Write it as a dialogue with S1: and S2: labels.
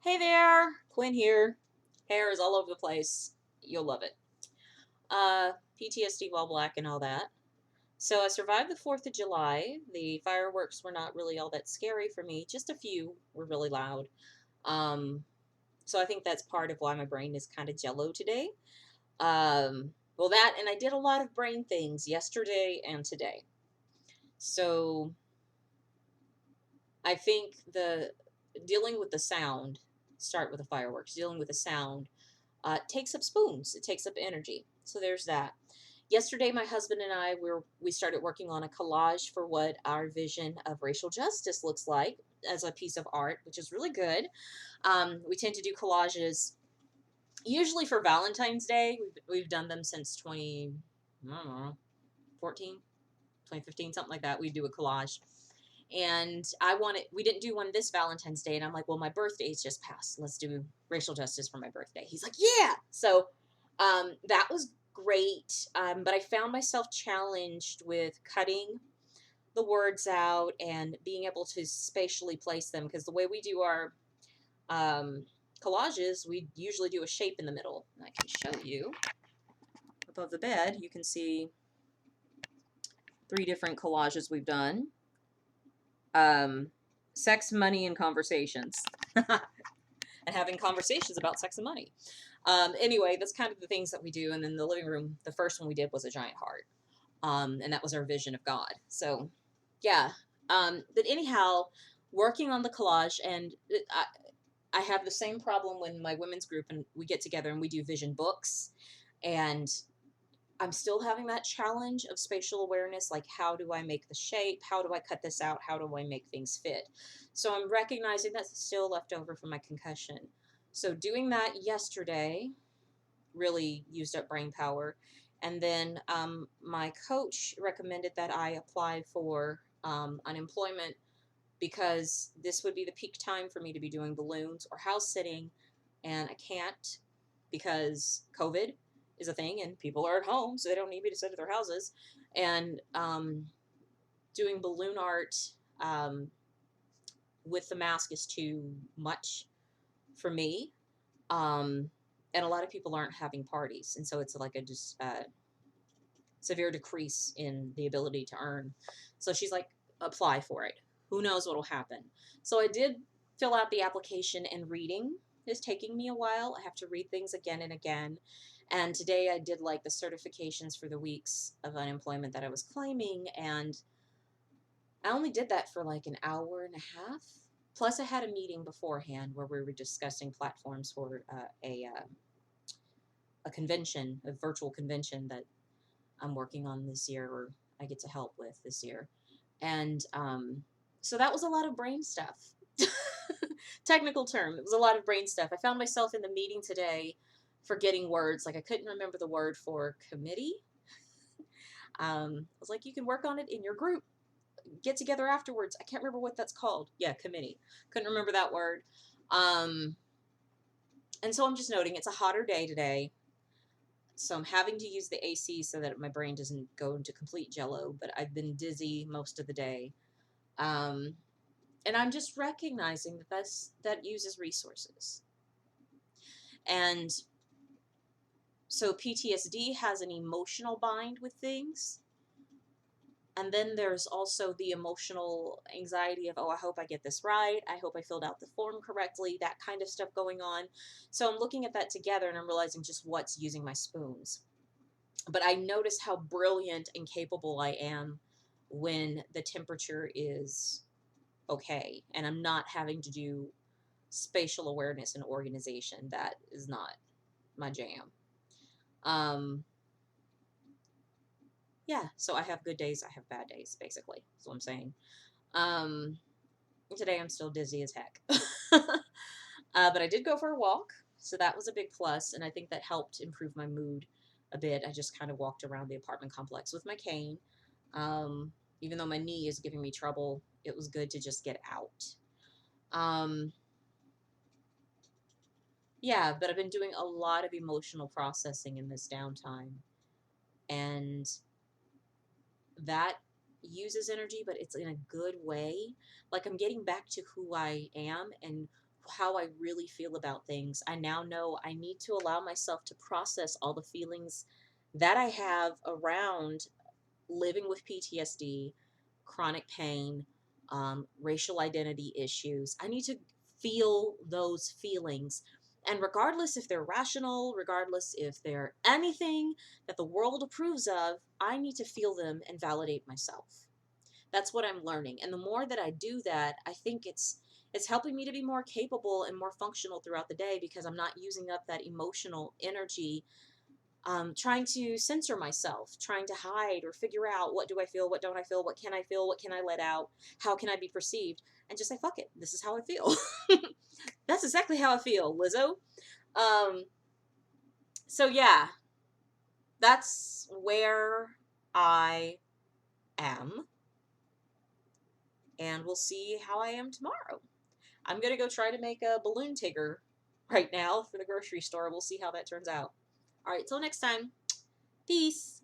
S1: Hey there, Quinn here. Hair is all over the place. You'll love it. PTSD while black and all that. So I survived the 4th of July. The fireworks were not really all that scary for me. Just a few were really loud. Um, so I think that's part of why my brain is kind of jello today. Well, that, and I did a lot of brain things yesterday and today. So I think the dealing with the sound, start with the fireworks, dealing with the sound takes up spoons. It takes up energy. So there's that. Yesterday, my husband and I we started working on a collage for what our vision of racial justice looks like as a piece of art, which is really good. We tend to do collages usually for Valentine's Day. We've done them since I don't know, 14, 2015, something like that. We do a collage. And we didn't do one this Valentine's Day. And I'm like, well, my birthday's just passed. Let's do racial justice for my birthday. He's like, yeah. So that was great. But I found myself challenged with cutting the words out and being able to spatially place them. Because the way we do our um, collages, we usually do a shape in the middle. And I can show you above the bed. You can see 3 different collages we've done. Sex, money, and conversations. And having conversations about sex and money. Anyway, that's kind of the things that we do. And then the living room, the first one we did was a giant heart. And that was our vision of God. So, yeah. But anyhow, working on the collage, and I have the same problem when my women's group and we get together and we do vision books. And I'm still having that challenge of spatial awareness, like how do I make the shape? How do I cut this out? How do I make things fit? So I'm recognizing that's still left over from my concussion. So doing that yesterday really used up brain power. And then my coach recommended that I apply for unemployment because this would be the peak time for me to be doing balloons or house sitting. And I can't because COVID is a thing and people are at home, so they don't need me to sit at their houses. And doing balloon art um, with the mask is too much for me. Um, and a lot of people aren't having parties, and so it's like a just severe decrease in the ability to earn. So she's like, apply for it. Who knows what'll happen? So I did fill out the application, and reading is taking me a while. I have to read things again and again. And today I did like the certifications for the weeks of unemployment that I was claiming, and I only did that for like an hour and a half. Plus, I had a meeting beforehand where we were discussing platforms for a convention, a virtual convention that I'm working on this year, or I get to help with this year. And so that was a lot of brain stuff. Technical term. It was a lot of brain stuff. I found myself in the meeting today forgetting words. Like I couldn't remember the word for committee. I was like, you can work on it in your group. Get together afterwards. I can't remember what that's called. Yeah, committee. Couldn't remember that word. Um, and so I'm just noting it's a hotter day today. So I'm having to use the AC so that my brain doesn't go into complete jello, but I've been dizzy most of the day. Um, and I'm just recognizing that uses resources. And so PTSD has an emotional bind with things. And then there's also the emotional anxiety of, oh, I hope I get this right. I hope I filled out the form correctly, that kind of stuff going on. So I'm looking at that together and I'm realizing just what's using my spoons. But I notice how brilliant and capable I am when the temperature is okay and I'm not having to do spatial awareness and organization. That is not my jam. Um, yeah, so I have good days, I have bad days, basically. That's what I'm saying. Um, Today I'm still dizzy as heck. But I did go for a walk, so that was a big plus, and I think that helped improve my mood a bit. I just kind of walked around the apartment complex with my cane. Um, Even though my knee is giving me trouble, it was good to just get out. Um, yeah, but I've been doing a lot of emotional processing in this downtime, and that uses energy, but it's in a good way. Like I'm getting back to who I am and how I really feel about things. I now know I need to allow myself to process all the feelings that I have around living with PTSD, chronic pain, racial identity issues. I need to feel those feelings. And regardless if they're rational, regardless if they're anything that the world approves of, I need to feel them and validate myself. That's what I'm learning. And the more that I do that, I think it's helping me to be more capable and more functional throughout the day because I'm not using up that emotional energy trying to censor myself, trying to hide or figure out what do I feel, what don't I feel, what can I let out, how can I be perceived, and just say, fuck it, this is how I feel. That's exactly how I feel, Lizzo. Um, so yeah, that's where I am, and we'll see how I am tomorrow. I'm gonna go try to make a balloon tigger right now for the grocery store. We'll see how that turns out. All right, till next time. Peace.